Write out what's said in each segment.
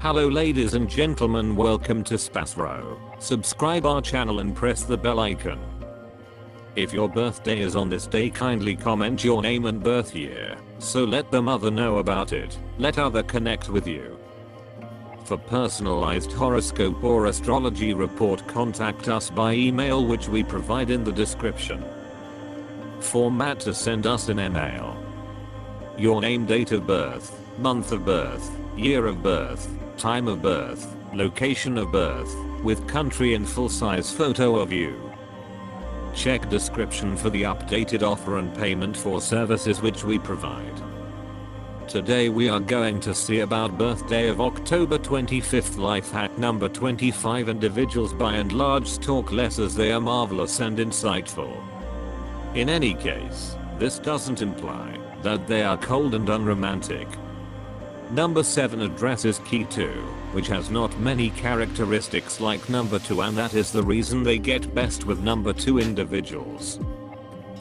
Hello ladies and gentlemen, welcome to SPASRO. Subscribe our channel and press the bell icon. If your birthday is on this day, kindly comment your name and birth year, so let the mother know about it. Let other connect with you. For personalized horoscope or astrology report, contact us by email, which we provide in the description. Format to send us an email: your name, date of birth, month of birth, year of birth, time of birth, location of birth, with country and full-size photo of you. Check description for the updated offer and payment for services which we provide. Today we are going to see about birthday of October 25th. Life hack number 25: individuals by and large talk less as they are marvelous and insightful. In any case, this doesn't imply that they are cold and unromantic. Number 7 addresses key 2, which has not many characteristics like number 2, and that is the reason they get best with number 2 individuals.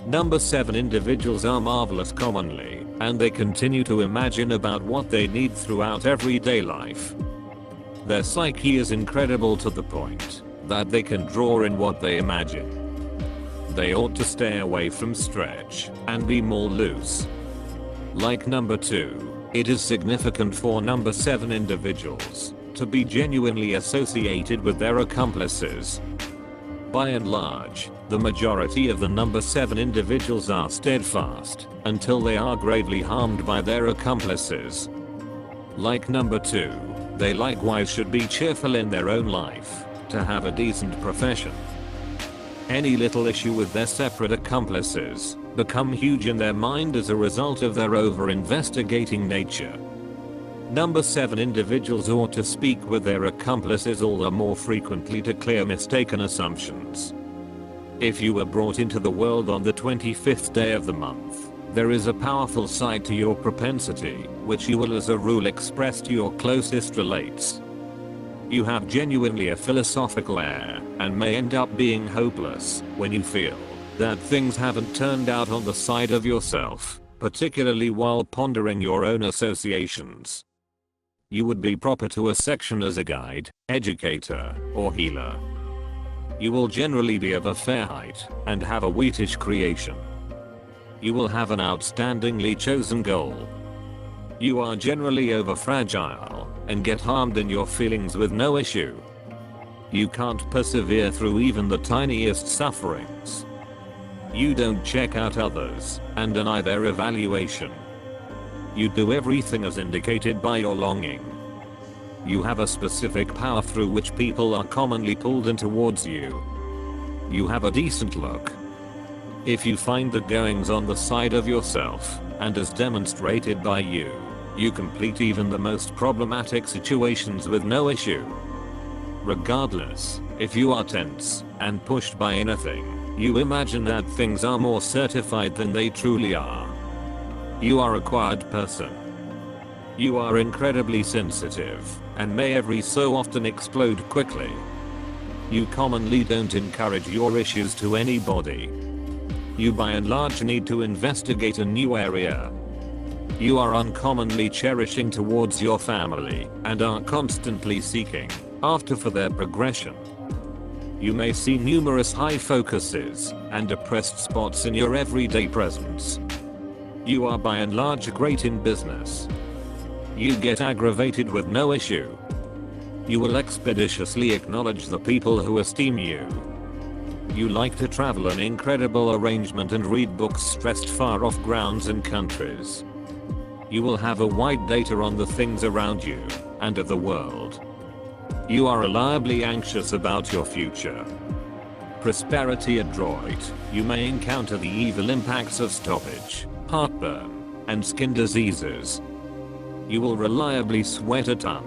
Number 7 individuals are marvelous commonly, and they continue to imagine about what they need throughout everyday life. Their psyche is incredible to the point that they can draw in what they imagine. They ought to stay away from stretch and be more loose. Like number 2, it is significant for number 7 individuals to be genuinely associated with their accomplices. By and large, the majority of the number 7 individuals are steadfast until they are gravely harmed by their accomplices. Like number 2, they likewise should be cheerful in their own life to have a decent profession. Any little issue with their separate accomplices become huge in their mind as a result of their over-investigating nature. Number 7 individuals ought to speak with their accomplices all the more frequently to clear mistaken assumptions. If you were brought into the world on the 25th day of the month, there is a powerful side to your propensity, which you will as a rule express to your closest relates. You have genuinely a philosophical air, and may end up being hopeless when you feel that things haven't turned out on the side of yourself, particularly while pondering your own associations. You would be proper to a section as a guide, educator, or healer. You will generally be of a fair height and have a wheatish creation. You will have an outstandingly chosen goal. You are generally over fragile and get harmed in your feelings with no issue. You can't persevere through even the tiniest sufferings. You don't check out others and deny their evaluation. You do everything as indicated by your longing. You have a specific power through which people are commonly pulled in towards you. You have a decent look. If you find the goings on the side of yourself, and as demonstrated by you, you complete even the most problematic situations with no issue. Regardless, if you are tense and pushed by anything, you imagine that things are more certified than they truly are. You are a quiet person. You are incredibly sensitive and may every so often explode quickly. You commonly don't encourage your issues to anybody. You by and large need to investigate a new area. You are uncommonly cherishing towards your family and are constantly seeking after for their progression. You may see numerous high focuses and depressed spots in your everyday presence. You are by and large great in business. You get aggravated with no issue. You will expeditiously acknowledge the people who esteem you. You like to travel in incredible arrangement and read books stressed far off grounds and countries. You will have a wide data on the things around you and of the world. You are reliably anxious about your future. Prosperity adroit, you may encounter the evil impacts of stoppage, heartburn, and skin diseases. You will reliably sweat a ton.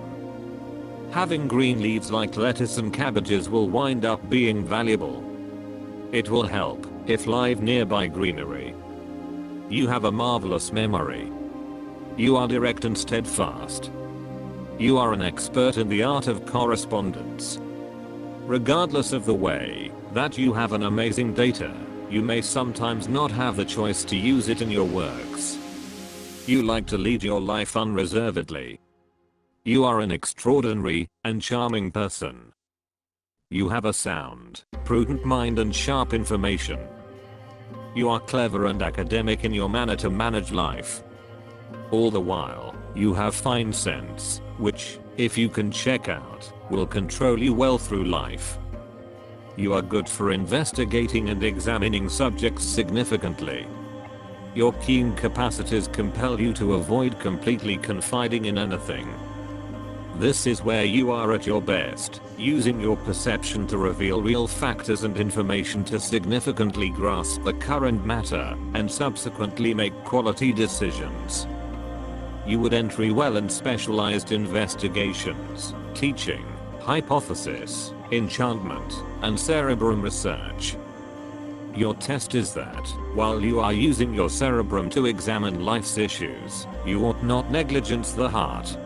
Having green leaves like lettuce and cabbages will wind up being valuable. It will help if live nearby greenery. You have a marvelous memory. You are direct and steadfast. You are an expert in the art of correspondence. Regardless of the way that you have an amazing data, you may sometimes not have the choice to use it in your works. You like to lead your life unreservedly. You are an extraordinary and charming person. You have a sound, prudent mind and sharp information. You are clever and academic in your manner to manage life. All the while, you have fine sense, which, if you can check out, will control you well through life. You are good for investigating and examining subjects significantly. Your keen capacities compel you to avoid completely confiding in anything. This is where you are at your best, using your perception to reveal real factors and information to significantly grasp the current matter, and subsequently make quality decisions. You would enter well in specialized investigations, teaching, hypothesis, enchantment, and cerebrum research. Your test is that, while you are using your cerebrum to examine life's issues, you ought not negligence the heart.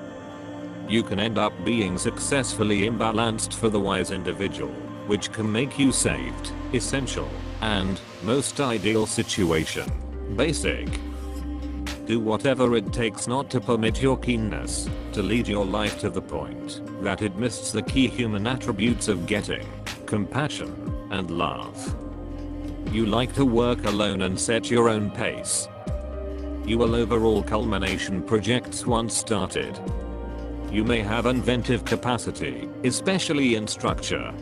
You can end up being successfully imbalanced for the wise individual, which can make you saved, essential, and most ideal situation. Basic. Do whatever it takes not to permit your keenness to lead your life to the point that it misses the key human attributes of getting, compassion, and love. You like to work alone and set your own pace. You will overall culmination projects once started. You may have inventive capacity, especially in structure.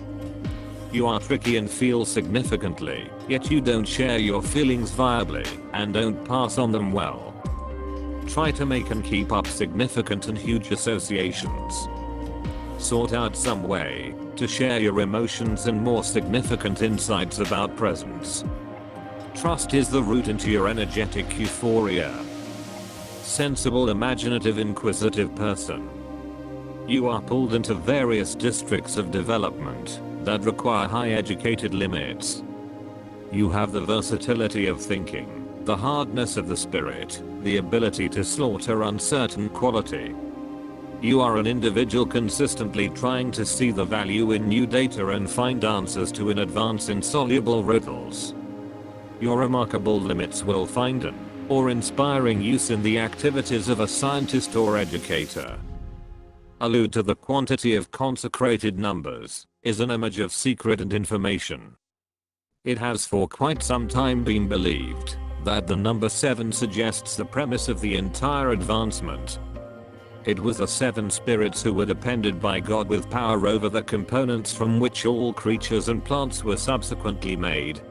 You are tricky and feel significantly, yet you don't share your feelings viably, and don't pass on them well. Try to make and keep up significant and huge associations. Sort out some way to share your emotions and more significant insights about presence. Trust is the route into your energetic euphoria. Sensible, imaginative, inquisitive person. You are pulled into various districts of development that require high educated limits. You have the versatility of thinking, the hardness of the spirit, the ability to slaughter uncertain quality. You are an individual consistently trying to see the value in new data and find answers to in advance insoluble riddles. Your remarkable limits will find an or inspiring use in the activities of a scientist or educator. Allude to the quantity of consecrated numbers is an image of secret and information. It has for quite some time been believed that the number 7 suggests the premise of the entire advancement. It was the 7 spirits who were depended by God with power over the components from which all creatures and plants were subsequently made.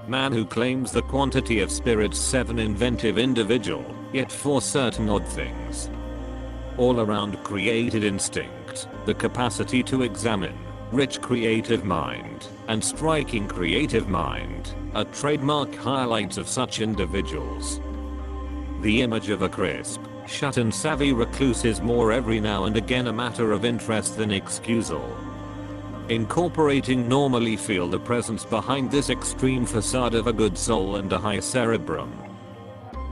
Man who claims the quantity of spirits 7 inventive individual, yet for certain odd things. All around created instinct, the capacity to examine, rich creative mind, and striking creative mind, are trademark highlights of such individuals. The image of a crisp, shut and savvy recluse is more every now and again a matter of interest than excusal. Incorporating normally feel the presence behind this extreme facade of a good soul and a high cerebrum.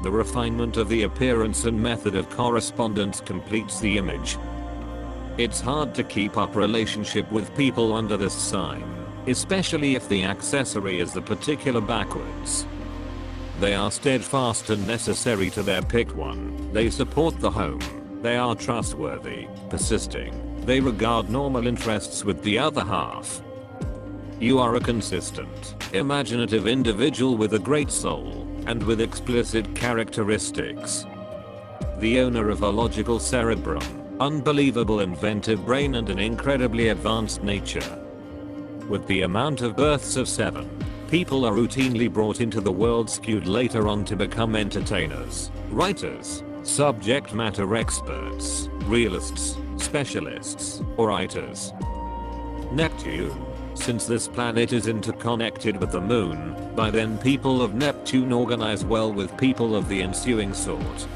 The refinement of the appearance and method of correspondence completes the image. It's hard to keep up relationship with people under this sign, especially if the accessory is the particular backwards. They are steadfast and necessary to their picked one, they support the home, they are trustworthy, persisting, they regard normal interests with the other half. You are a consistent, imaginative individual with a great soul, and with explicit characteristics. The owner of a logical cerebrum, unbelievable inventive brain and an incredibly advanced nature. With the amount of births of 7, people are routinely brought into the world skewed later on to become entertainers, writers, subject matter experts, realists, specialists, or writers. Neptune. Since this planet is interconnected with the moon, by then people of Neptune organize well with people of the ensuing sort.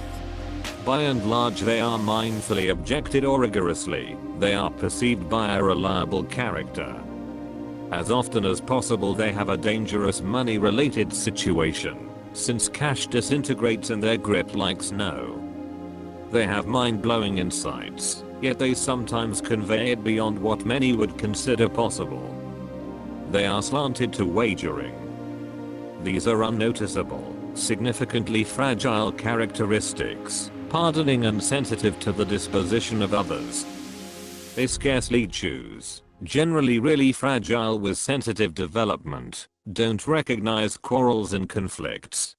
By and large they are mindfully objected or rigorously, they are perceived by a reliable character. As often as possible they have a dangerous money-related situation, since cash disintegrates in their grip like snow. They have mind-blowing insights, yet they sometimes convey it beyond what many would consider possible. They are slanted to wagering. These are unnoticeable, significantly fragile characteristics, pardoning and sensitive to the disposition of others. They scarcely choose, generally really fragile with sensitive development, don't recognize quarrels and conflicts.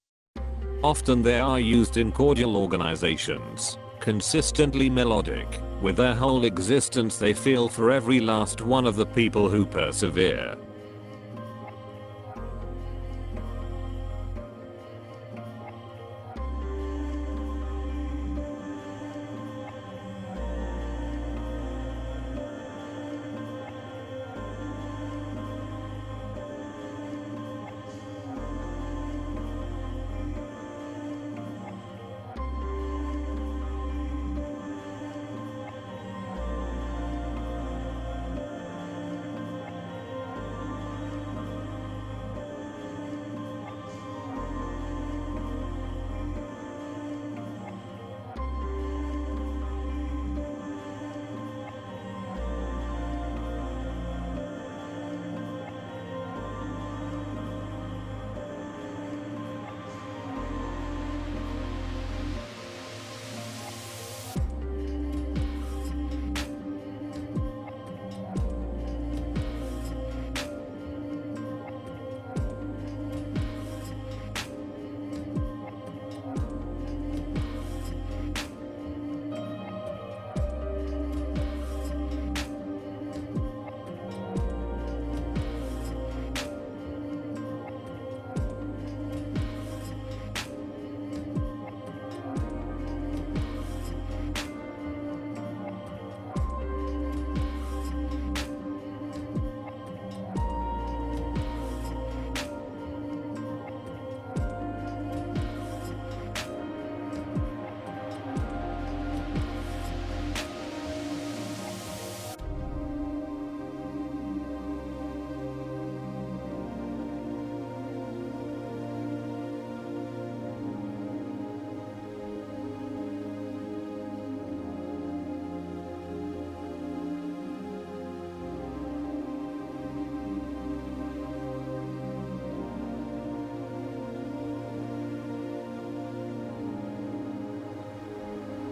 Often they are used in cordial organizations, consistently melodic, with their whole existence they feel for every last one of the people who persevere.